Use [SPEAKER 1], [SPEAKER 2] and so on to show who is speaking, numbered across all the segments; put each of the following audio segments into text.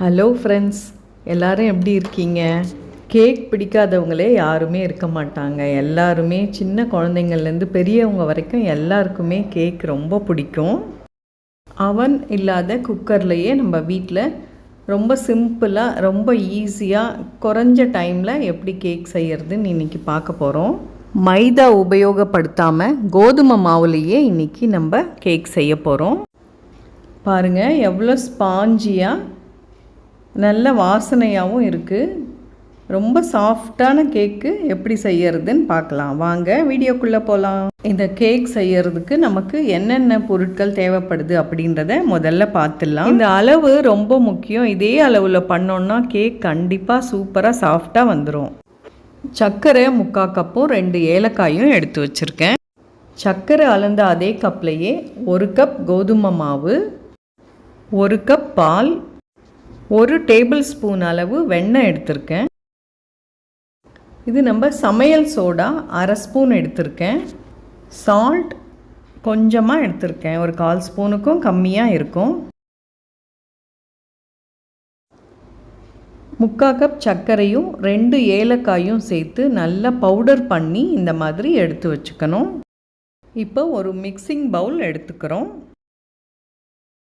[SPEAKER 1] Hello friends, எல்லோரும் எப்படி இருக்கீங்க? கேக் பிடிக்காதவங்களே யாருமே இருக்க மாட்டாங்க. எல்லாருமே சின்ன குழந்தைங்கள்லேருந்து பெரியவங்க வரைக்கும் எல்லாருக்குமே கேக் ரொம்ப பிடிக்கும். அவன் இல்லாத குக்கர்லேயே நம்ம வீட்டில் ரொம்ப சிம்பிளாக ரொம்ப ஈஸியாக குறைஞ்ச டைமில் எப்படி கேக் செய்கிறதுன்னு இன்றைக்கி பார்க்க போகிறோம். மைதா உபயோகப்படுத்தாமல் கோதுமை மாவுலேயே இன்றைக்கி நம்ம கேக் செய்ய போகிறோம். பாருங்கள் எவ்வளோ ஸ்பாஞ்சியாக நல்ல வாசனையாகவும் இருக்குது. ரொம்ப சாஃப்டான கேக்கு எப்படி செய்யறதுன்னு பார்க்கலாம். வாங்க வீடியோக்குள்ளே போகலாம். இந்த கேக் செய்யறதுக்கு நமக்கு என்னென்ன பொருட்கள் தேவைப்படுது அப்படின்றத முதல்ல பார்த்துடலாம். இந்த அளவு ரொம்ப முக்கியம். இதே அளவில் பண்ணோன்னா கேக் கண்டிப்பாக சூப்பராக சாஃப்டாக வந்துடும். சர்க்கரை 3/4 கப்பும் 2 ஏலக்காயும் எடுத்து வச்சுருக்கேன். சர்க்கரை அளந்த அதே கப்லேயே 1 கப் கோதுமை மாவு, 1 கப் பால், 1 டேபிள் ஸ்பூன் அளவு வெண்ணெய் எடுத்திருக்கேன். இது நம்ம சமையல் சோடா 1/2 ஸ்பூன் எடுத்திருக்கேன். சால்ட் கொஞ்சமாக எடுத்திருக்கேன், ஒரு 1/4 ஸ்பூனுக்கும் கம்மியாக இருக்கும். 3/4 கப் சர்க்கரையும் 2 ஏலக்காயும் சேர்த்து நல்லா பவுடர் பண்ணி இந்த மாதிரி எடுத்து வச்சுக்கணும். இப்போ ஒரு மிக்சிங் பவுல் எடுத்துக்கிறோம்.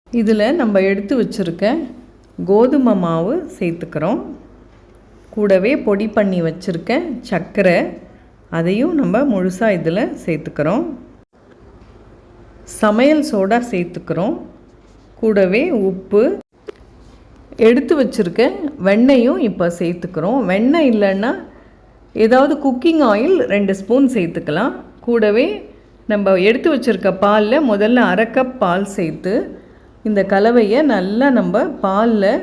[SPEAKER 1] இதில் நம்ம எடுத்து வச்சுருக்க கோதுமை மாவு சேர்த்துக்கிறோம். கூடவே பொடி பண்ணி வச்சுருக்க சர்க்கரை அதையும் நம்ம முழுசாக இதில் சேர்த்துக்கிறோம். சமையல் சோடா சேர்த்துக்கிறோம். கூடவே உப்பு, எடுத்து வச்சுருக்க வெண்ணெயும் இப்போ சேர்த்துக்கிறோம். வெண்ணெய் இல்லைன்னா ஏதாவது குக்கிங் ஆயில் 2 ஸ்பூன் சேர்த்துக்கலாம். கூடவே நம்ம எடுத்து வச்சுருக்க பாலில் முதல்ல 1/2 கப் பால் சேர்த்து இந்த கலவையை நல்லா நம்ம பாலில்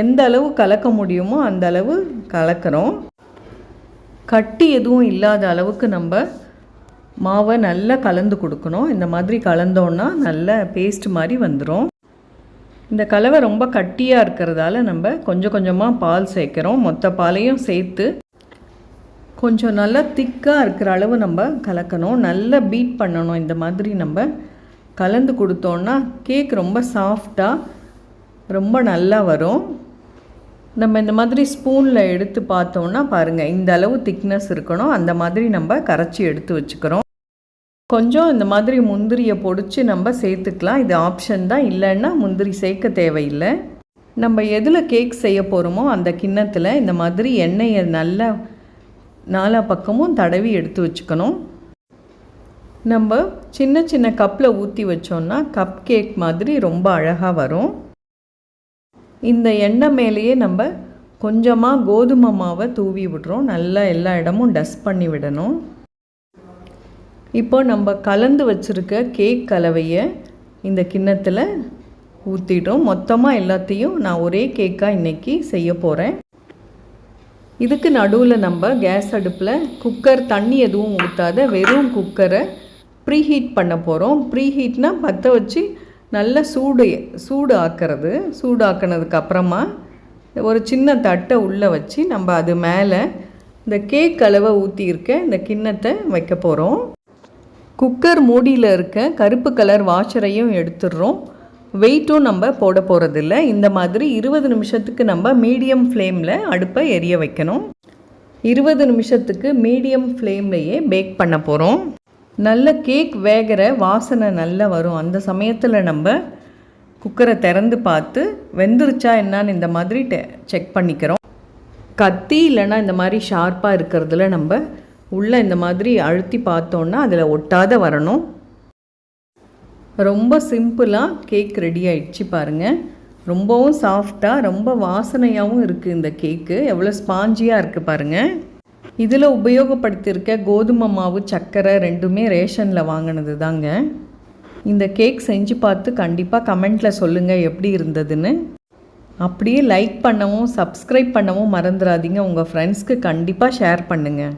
[SPEAKER 1] எந்த அளவு கலக்க முடியுமோ அந்த அளவு கலக்கிறோம். கட்டி எதுவும் இல்லாத அளவுக்கு நம்ம மாவை நல்லா கலந்து கொடுக்கணும். இந்த மாதிரி கலந்தோன்னா நல்ல பேஸ்ட் மாதிரி வந்துடும். இந்த கலவை ரொம்ப கட்டியாக இருக்கிறதால நம்ம கொஞ்சம் கொஞ்சமாக பால் சேர்க்குறோம். மொத்த பாலையும் சேர்த்து கொஞ்சம் நல்லா திக்காக இருக்கிற அளவு நம்ம கலக்கணும். நல்லா பீட் பண்ணணும். இந்த மாதிரி நம்ம கலந்து கொடுத்தோன்னா கேக் ரொம்ப சாஃப்டாக ரொம்ப நல்லா வரும். நம்ம இந்த மாதிரி ஸ்பூனில் எடுத்து பார்த்தோன்னா பாருங்கள், இந்த அளவு திக்னஸ் இருக்கணும். அந்த மாதிரி நம்ம கரைச்சி எடுத்து வச்சுக்கிறோம். கொஞ்சம் இந்த மாதிரி முந்திரியை பொடிச்சு நம்ம சேர்த்துக்கலாம். இது ஆப்ஷன் தான், இல்லைன்னா முந்திரி சேர்க்க தேவையில்லை. நம்ம எதில் கேக் செய்ய போகிறோமோ அந்த கிண்ணத்தில் இந்த மாதிரி எண்ணெயை நல்லா 4 பக்கமும் தடவி எடுத்து வச்சுக்கணும். நம்ம சின்ன சின்ன கப்பில் ஊற்றி வச்சோன்னா கப் கேக் மாதிரி ரொம்ப அழகாக வரும். இந்த எண்ணெய் மேலேயே நம்ம கொஞ்சமாக கோதுமை மாவை தூவி விடுறோம். நல்லா எல்லா இடமும் டஸ்ட் பண்ணி விடணும். இப்போ நம்ம கலந்து வச்சுருக்க கேக் கலவையை இந்த கிண்ணத்தில் ஊற்றிட்டோம். மொத்தமாக எல்லாத்தையும் நான் ஒரே கேக்காக இன்றைக்கி செய்ய போகிறேன். இதுக்கு நடுவில் நம்ம கேஸ் அடுப்பில் குக்கர், தண்ணி எதுவும் ஊற்றாத வெறும் குக்கரை ப்ரீஹீட் பண்ண போகிறோம். ப்ரீஹீட்னால் பற்ற வச்சு நல்லா சூடு ஆக்கிறது. சூடு ஆக்கினதுக்கு அப்புறமா ஒரு சின்ன தட்டை உள்ளே வச்சு நம்ம அது மேலே இந்த கேக் கலவை ஊற்றியிருக்க இந்த கிண்ணத்தை வைக்க போகிறோம். குக்கர் மூடியில் இருக்க கருப்பு கலர் வாஷரையும் எடுத்துடுறோம். வெயிட்டும் நம்ம போட போகிறதில்ல. இந்த மாதிரி 20 நிமிஷத்துக்கு நம்ம மீடியம் ஃப்ளேமில் அடுப்பை எரிய வைக்கணும். 20 நிமிஷத்துக்கு மீடியம் ஃப்ளேம்லையே பேக் பண்ண போகிறோம். நல்ல கேக் வேகிற வாசனை நல்லா வரும். அந்த சமயத்தில் நம்ம குக்கரை திறந்து பார்த்து வெந்துருச்சா என்னான்னு இந்த மாதிரி செக் பண்ணிக்கிறோம். கத்தி இல்லைன்னா இந்த மாதிரி ஷார்ப்பாக இருக்கிறதுல நம்ம உள்ளே இந்த மாதிரி அழுத்தி பார்த்தோன்னா அதில் ஒட்டாத வரணும். ரொம்ப சிம்பிளாக கேக் ரெடி ஆகிடுச்சு பாருங்கள். ரொம்பவும் சாஃப்டாக ரொம்ப வாசனையாகவும் இருக்குது. இந்த கேக்கு எவ்வளோ ஸ்பாஞ்சியாக இருக்குது பாருங்கள். இதில் உபயோகப்படுத்தியிருக்க கோதுமை மாவு, சர்க்கரை ரெண்டுமே ரேஷனில் வாங்கினது தாங்க. இந்த கேக் செஞ்சு பார்த்து கண்டிப்பாக கமெண்ட்டில் சொல்லுங்கள் எப்படி இருந்ததுன்னு. அப்படியே லைக் பண்ணவும் சப்ஸ்கிரைப் பண்ணவும் மறந்துடாதீங்க. உங்கள் ஃப்ரெண்ட்ஸ்க்கு கண்டிப்பாக ஷேர் பண்ணுங்கள்.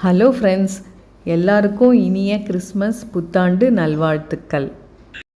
[SPEAKER 1] ஹலோ ஃப்ரெண்ட்ஸ், எல்லாருக்கும் இனிய கிறிஸ்மஸ் புத்தாண்டு நல்வாழ்த்துக்கள்.